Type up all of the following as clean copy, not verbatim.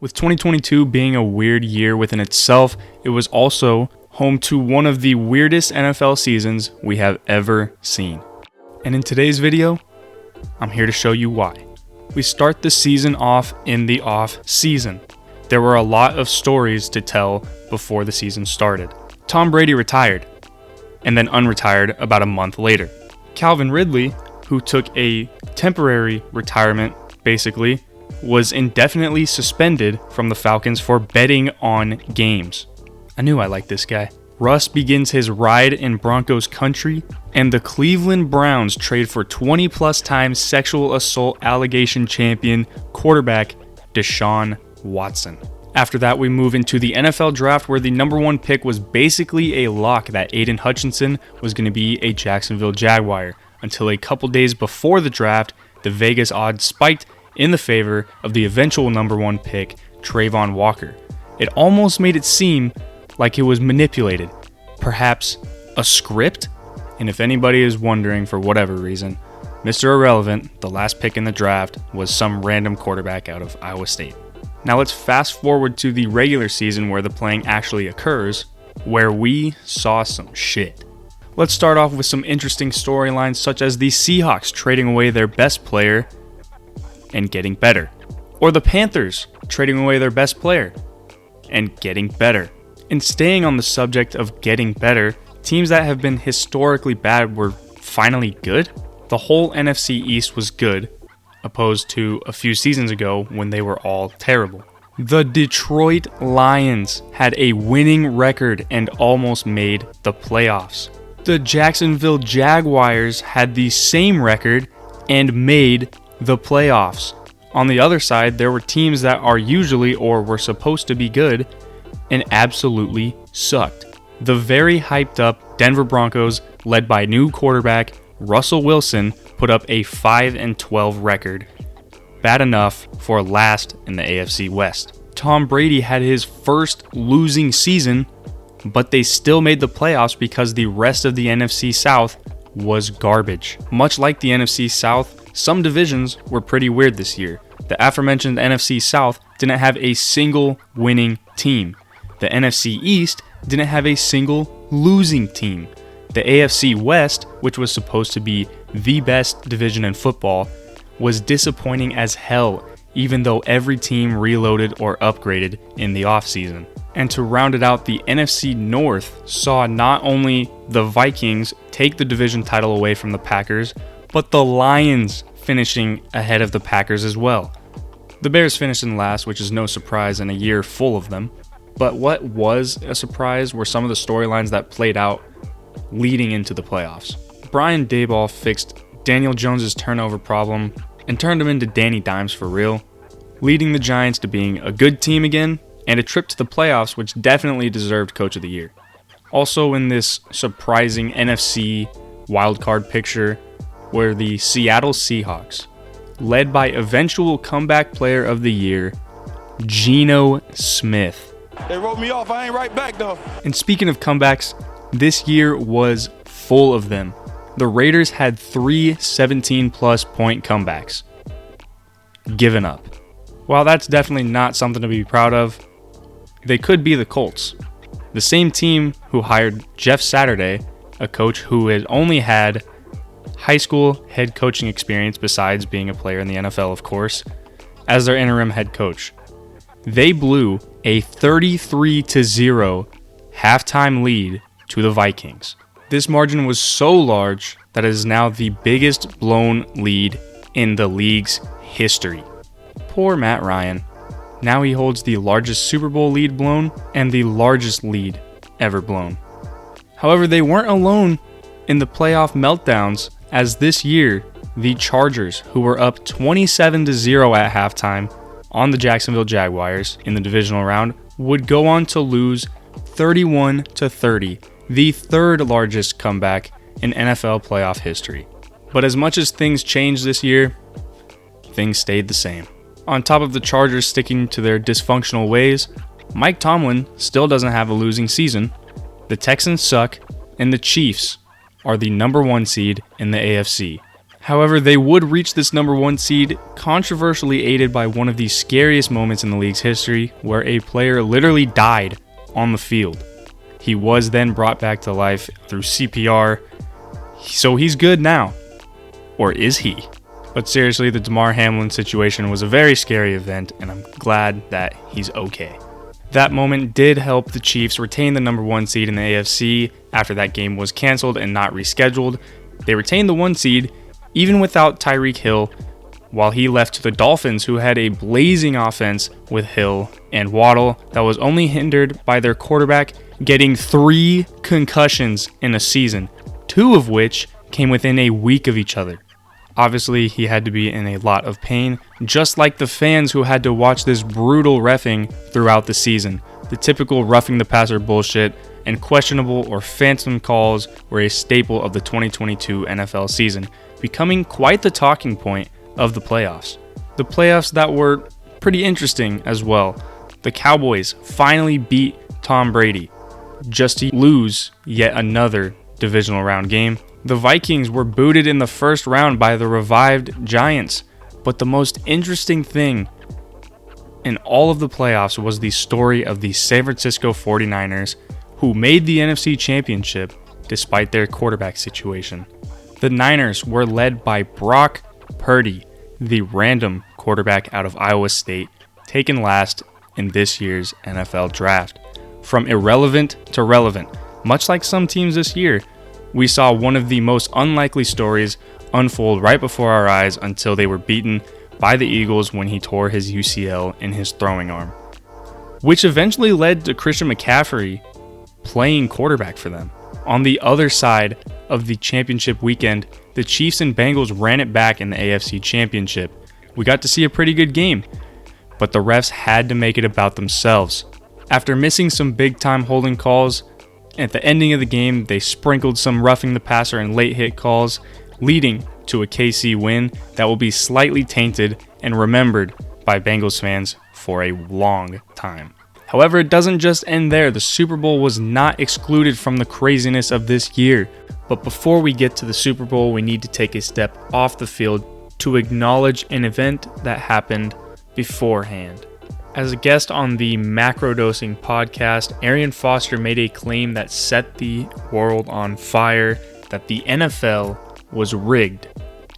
With 2022 being a weird year within itself, it was also home to one of the weirdest NFL seasons we have ever seen. And in today's video, I'm here to show you why. We start the season off in the off season. There were a lot of stories to tell before the season started. Tom Brady retired, and then unretired about a month later. Calvin Ridley, who took a temporary retirement, basically, was indefinitely suspended from the Falcons for betting on games. I knew I liked this guy. Russ begins his ride in Broncos country, and the Cleveland Browns trade for 20-plus times sexual assault allegation champion quarterback Deshaun Watson. After that, we move into the NFL draft, where the number one pick was basically a lock that Aiden Hutchinson was going to be a Jacksonville Jaguar, until a couple days before the draft, the Vegas odds spiked in the favor of the eventual number one pick, Travon Walker. It almost made it seem like it was manipulated, perhaps a script? And if anybody is wondering for whatever reason, Mr. Irrelevant, the last pick in the draft, was some random quarterback out of Iowa State. Now let's fast forward to the regular season where the playing actually occurs, where we saw some shit. Let's start off with some interesting storylines, such as the Seahawks trading away their best player and getting better, or the Panthers trading away their best player and getting better. And staying on the subject of getting better, teams that have been historically bad were finally good. The whole NFC East was good, opposed to a few seasons ago when they were all terrible. The Detroit Lions had a winning record and almost made the playoffs. The Jacksonville Jaguars had the same record and made the playoffs. On the other side, there were teams that are usually or were supposed to be good and absolutely sucked. The very hyped up Denver Broncos, led by new quarterback Russell Wilson, put up a 5-12 record. Bad enough for last in the AFC West. Tom Brady had his first losing season, but they still made the playoffs because the rest of the NFC South was garbage. Much like the NFC South, some divisions were pretty weird this year. The aforementioned NFC South didn't have a single winning team. The NFC East didn't have a single losing team. The AFC West, which was supposed to be the best division in football, was disappointing as hell, even though every team reloaded or upgraded in the offseason. And to round it out, the NFC North saw not only the Vikings take the division title away from the Packers, but the Lions finishing ahead of the Packers as well. The Bears finished in last, which is no surprise in a year full of them. But what was a surprise were some of the storylines that played out leading into the playoffs. Brian Daboll fixed Daniel Jones' turnover problem and turned him into Danny Dimes for real, leading the Giants to being a good team again and a trip to the playoffs, which definitely deserved Coach of the Year. Also in this surprising NFC wildcard picture were the Seattle Seahawks, led by eventual comeback player of the year, Geno Smith. They wrote me off, I ain't right back though. And speaking of comebacks, this year was full of them. The Raiders had 3 17-plus point comebacks. Given up. While that's definitely not something to be proud of, they could be the Colts. The same team who hired Jeff Saturday, a coach who had only had high school head coaching experience besides being a player in the NFL, of course, as their interim head coach. They blew a 33-0 halftime lead to the Vikings. This margin was so large that it is now the biggest blown lead in the league's history. Poor Matt Ryan. Now he holds the largest Super Bowl lead blown and the largest lead ever blown. However, they weren't alone in the playoff meltdowns, as this year, the Chargers, who were up 27-0 at halftime on the Jacksonville Jaguars in the divisional round, would go on to lose 31-30, the third largest comeback in NFL playoff history. But as much as things changed this year, things stayed the same. On top of the Chargers sticking to their dysfunctional ways, Mike Tomlin still doesn't have a losing season, the Texans suck, and the Chiefs are the number one seed in the AFC. However, they would reach this number 1 seed, controversially aided by one of the scariest moments in the league's history, where a player literally died on the field. He was then brought back to life through CPR, so he's good now. Or is he? But seriously, the Damar Hamlin situation was a very scary event, and I'm glad that he's okay. That moment did help the Chiefs retain the number 1 seed in the AFC after that game was canceled and not rescheduled. They retained the 1 seed, even without Tyreek Hill, while he left to the Dolphins, who had a blazing offense with Hill and Waddle that was only hindered by their quarterback getting 3 concussions in a season, 2 of which came within a week of each other. Obviously, he had to be in a lot of pain, just like the fans who had to watch this brutal reffing throughout the season. The typical roughing the passer bullshit and questionable or phantom calls were a staple of the 2022 NFL season, becoming quite the talking point of the playoffs. The playoffs that were pretty interesting as well. The Cowboys finally beat Tom Brady, just to lose yet another divisional round game. The Vikings were booted in the first round by the revived Giants, but the most interesting thing in all of the playoffs was the story of the San Francisco 49ers, who made the NFC Championship despite their quarterback situation. The Niners were led by Brock Purdy, the random quarterback out of Iowa State, taken last in this year's NFL draft. From irrelevant to relevant, much like some teams this year, we saw one of the most unlikely stories unfold right before our eyes until they were beaten by the Eagles when he tore his UCL in his throwing arm, which eventually led to Christian McCaffrey playing quarterback for them. On the other side of the championship weekend, the Chiefs and Bengals ran it back in the AFC Championship. We got to see a pretty good game, but the refs had to make it about themselves. After missing some big-time holding calls, at the ending of the game, they sprinkled some roughing the passer and late hit calls, leading to a KC win that will be slightly tainted and remembered by Bengals fans for a long time. However, it doesn't just end there. The Super Bowl was not excluded from the craziness of this year. But before we get to the Super Bowl, we need to take a step off the field to acknowledge an event that happened beforehand. As a guest on the Macrodosing podcast, Arian Foster made a claim that set the world on fire, that the NFL was rigged,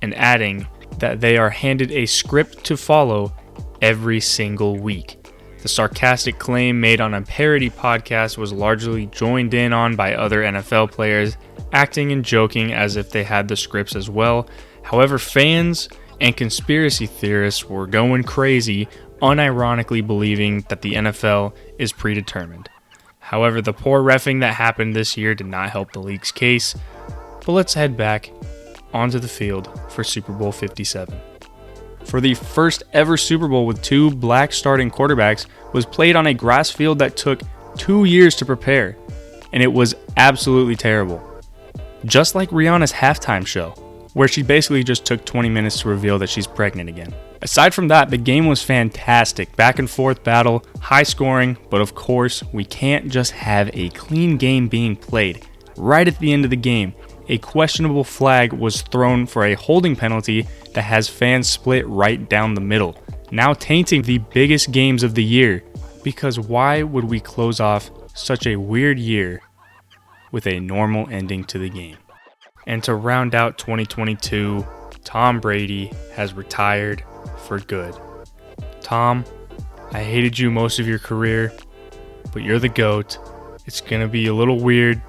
and adding that they are handed a script to follow every single week. The sarcastic claim made on a parody podcast was largely joined in on by other NFL players, acting and joking as if they had the scripts as well. However, fans and conspiracy theorists were going crazy, unironically believing that the NFL is predetermined. However, the poor reffing that happened this year did not help the league's case. But let's head back onto the field for Super Bowl 57. For the first ever Super Bowl with 2 black starting quarterbacks was played on a grass field that took 2 years to prepare, and it was absolutely terrible. Just like Rihanna's halftime show, where she basically just took 20 minutes to reveal that she's pregnant again. Aside from that, the game was fantastic. Back and forth battle, high scoring, but of course, we can't just have a clean game being played. Right at the end of the game, a questionable flag was thrown for a holding penalty that has fans split right down the middle, now tainting the biggest games of the year. Because why would we close off such a weird year with a normal ending to the game? And to round out 2022, Tom Brady has retired for good. Tom, I hated you most of your career, but you're the GOAT. It's gonna be a little weird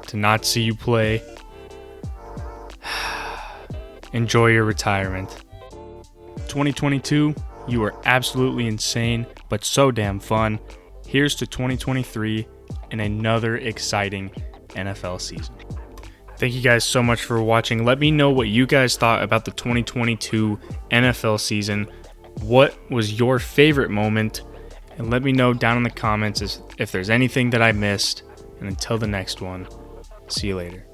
to not see you play. Enjoy your retirement. 2022, you were absolutely insane, but so damn fun. Here's to 2023 and another exciting NFL season. Thank you guys so much for watching. Let me know what you guys thought about the 2022 NFL season. What was your favorite moment? And let me know down in the comments if there's anything that I missed. And until the next one, see you later.